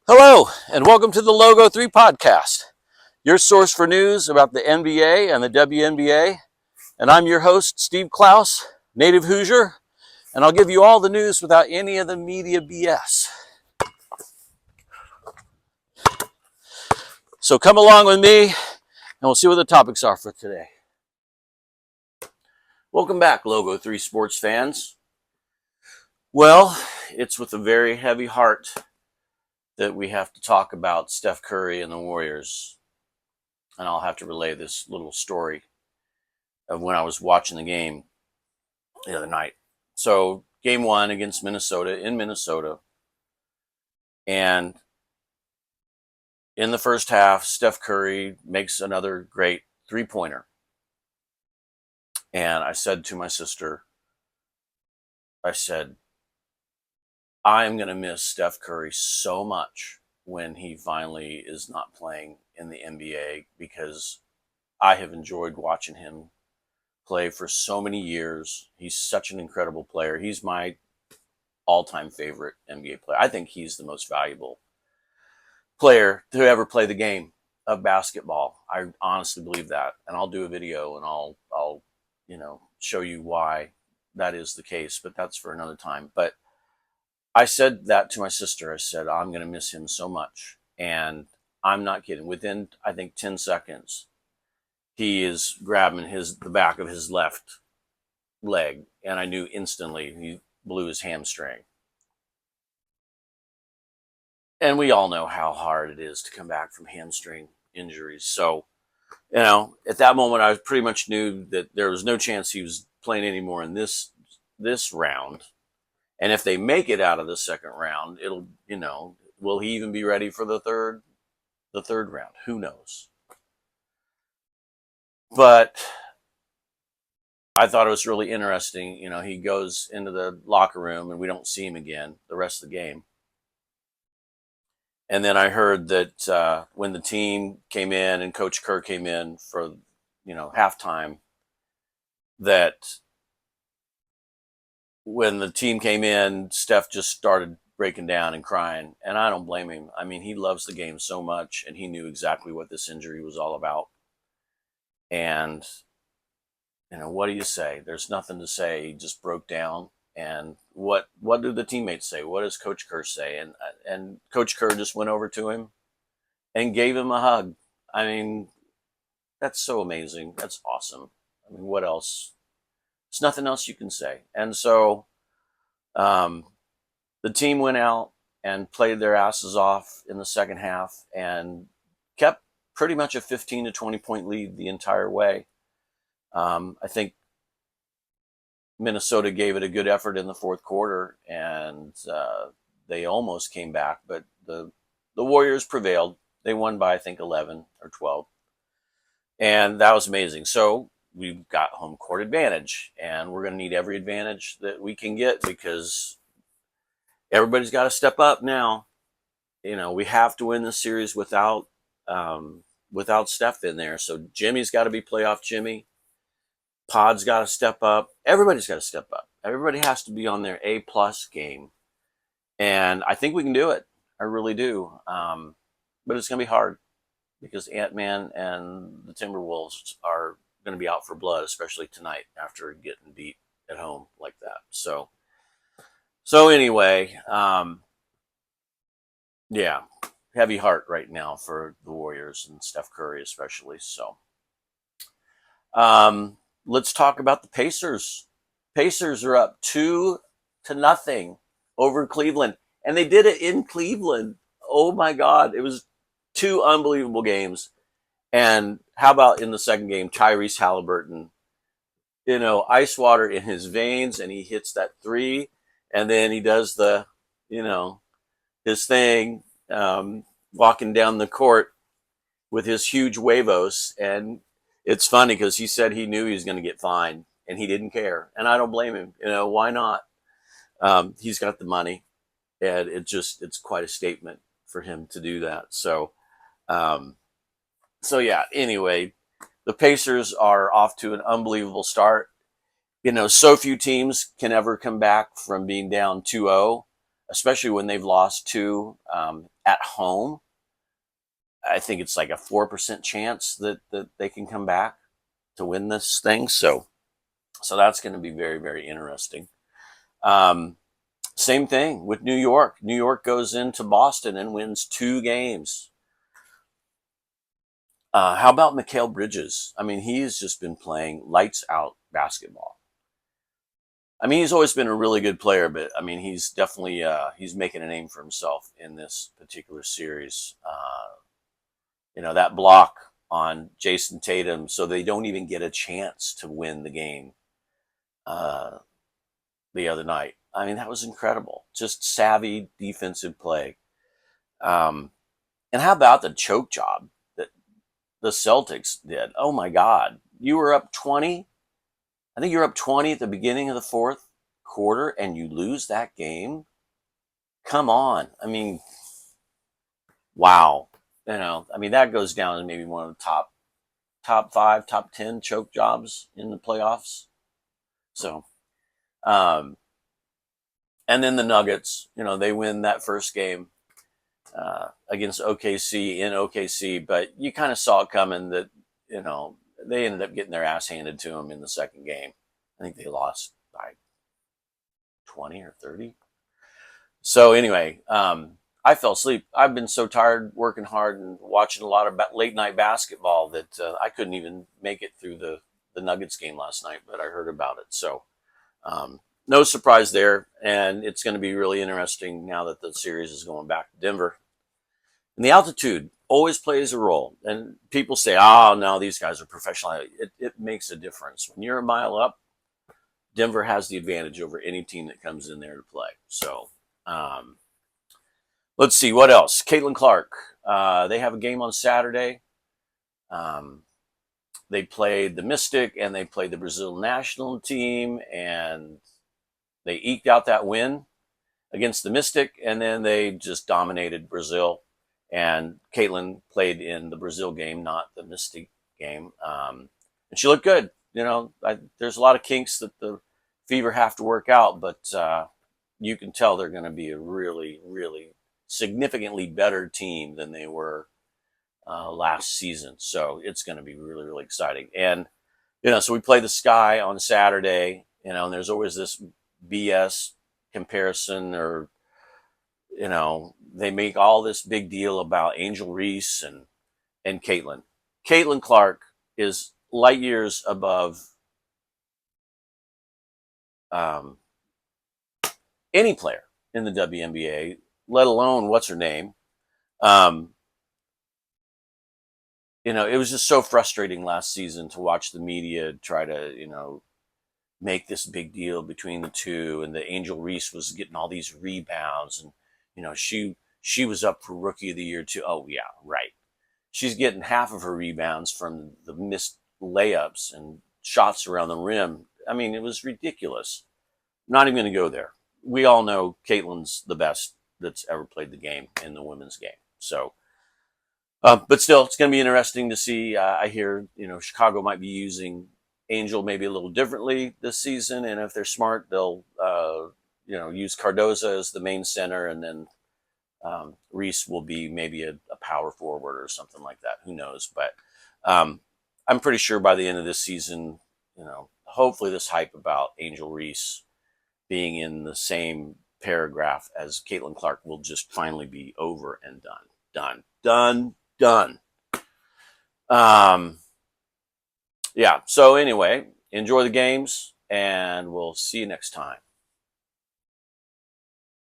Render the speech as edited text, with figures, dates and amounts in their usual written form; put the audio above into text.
Hello, and welcome to the Logo 3 podcast, your source for news about the NBA and the WNBA. And I'm your host, Steve Klaus, native Hoosier, and I'll give you all the news without any of the media BS. So come along with me, and we'll see what the topics are for today. Welcome back, Logo 3 sports fans. Well, it's with a very heavy heart that we have to talk about Steph Curry and the Warriors. And I'll have to relay this little story of when I was watching the game the other night. So, game one against Minnesota in Minnesota. And in the first half, Steph Curry makes another great three-pointer. And I said to my sister, I said, I'm going to miss Steph Curry so much when he finally is not playing in the NBA because I have enjoyed watching him play for so many years. He's such an incredible player. He's my all-time favorite NBA player. I think he's the most valuable player to ever play the game of basketball. I honestly believe that. And I'll do a video and I'll show you why that is the case, but that's for another time. But I said that to my sister. I said, I'm going to miss him so much. And I'm not kidding. Within, I think, 10 seconds, he is grabbing the back of his left leg. And I knew instantly he blew his hamstring. And we all know how hard it is to come back from hamstring injuries. So, at that moment, I pretty much knew that there was no chance he was playing anymore in this round. And if they make it out of the second round, it'll, will he even be ready for the third round? Who knows? But I thought it was really interesting. He goes into the locker room and we don't see him again the rest of the game. And then I heard that when the team came in and Coach Kerr came in for, halftime, that when the team came in, Steph just started breaking down and crying. And I don't blame him. I mean, he loves the game so much, and he knew exactly what this injury was all about. And, what do you say? There's nothing to say. He just broke down. And what do the teammates say? What does Coach Kerr say? And Coach Kerr just went over to him and gave him a hug. I mean, that's so amazing. That's awesome. I mean, what else? There's nothing else you can say. And so the team went out and played their asses off in the second half and kept pretty much a 15 to 20 point lead the entire way. I think Minnesota gave it a good effort in the fourth quarter, and they almost came back, but the Warriors prevailed. They won by, I think, 11 or 12. And that was amazing. So we've got home court advantage, and we're going to need every advantage that we can get because everybody's got to step up now. We have to win this series without Steph in there. So Jimmy's got to be playoff Jimmy. Pod's got to step up. Everybody's got to step up. Everybody has to be on their A-plus game. And I think we can do it. I really do. But it's going to be hard because Ant-Man and the Timberwolves are going to be out for blood, especially tonight after getting beat at home like that. So anyway, yeah, heavy heart right now for the Warriors and Steph Curry especially. So let's talk about the Pacers. Pacers are up 2-0 over Cleveland, and they did it in Cleveland. Oh my God, it was two unbelievable games. And how about in the second game, Tyrese Halliburton, ice water in his veins, and he hits that three, and then he does the, his thing, walking down the court with his huge huevos. And it's funny because he said he knew he was going to get fined, and he didn't care. And I don't blame him. Why not? He's got the money, and it's quite a statement for him to do that. So yeah, anyway, the Pacers are off to an unbelievable start. So few teams can ever come back from being down 2-0, especially when they've lost two at home. I think it's like a 4% chance that they can come back to win this thing. So that's going to be very, very interesting. Um, Same thing with New York. New York goes into Boston and wins 2 games. How about Mikal Bridges? I mean, he's just been playing lights out basketball. I mean, he's always been a really good player, but I mean, he's definitely he's making a name for himself in this particular series. That block on Jason Tatum, so they don't even get a chance to win the game uh, the other night. I mean, that was incredible. Just savvy defensive play. Um, and how about the choke job that the Celtics did? Oh my God. You were up 20. I think you're up 20 at the beginning of the fourth quarter and you lose that game. Come on. I mean, wow. I mean, that goes down as maybe one of the top 5, top 10 choke jobs in the playoffs. So, um, and then the Nuggets, they win that first game against OKC in OKC, but you kind of saw it coming that, they ended up getting their ass handed to them in the second game. I think they lost by 20 or 30. So anyway, I fell asleep. I've been so tired working hard and watching a lot of late night basketball that I couldn't even make it through the Nuggets game last night, but I heard about it. So no surprise there. And it's going to be really interesting now that the series is going back to Denver. And the altitude always plays a role. And people say, oh, no, these guys are professional. It makes a difference. When you're a mile up, Denver has the advantage over any team that comes in there to play. So let's see, what else? Caitlin Clark. They have a game on Saturday. They played the Mystic and they played the Brazil national team, and they eked out that win against the Mystic, and then they just dominated Brazil. And Caitlin played in the Brazil game, not the Mystic game. And she looked good. There's a lot of kinks that the Fever have to work out, but you can tell they're going to be a really, really significantly better team than they were last season. So it's going to be really, really exciting. And, so we play the Skye on Saturday, and there's always this BS comparison, or, they make all this big deal about Angel Reese and Caitlin. Caitlin Clark is light years above any player in the WNBA, let alone what's her name. It was just so frustrating last season to watch the media try to, make this big deal between the two, and the Angel Reese was getting all these rebounds, and she was up for Rookie of the Year too. Oh yeah, right. She's getting half of her rebounds from the missed layups and shots around the rim. I mean, it was ridiculous. Not even going to go there. We all know Caitlin's the best that's ever played the game in the women's game. So, but still, it's going to be interesting to see. I hear, Chicago might be using Angel maybe a little differently this season, and if they're smart, they'll, use Cardoza as the main center, and then Reese will be maybe a power forward or something like that. Who knows? But I'm pretty sure by the end of this season, hopefully this hype about Angel Reese being in the same paragraph as Caitlin Clark will just finally be over and done. Yeah. So anyway, enjoy the games, and we'll see you next time.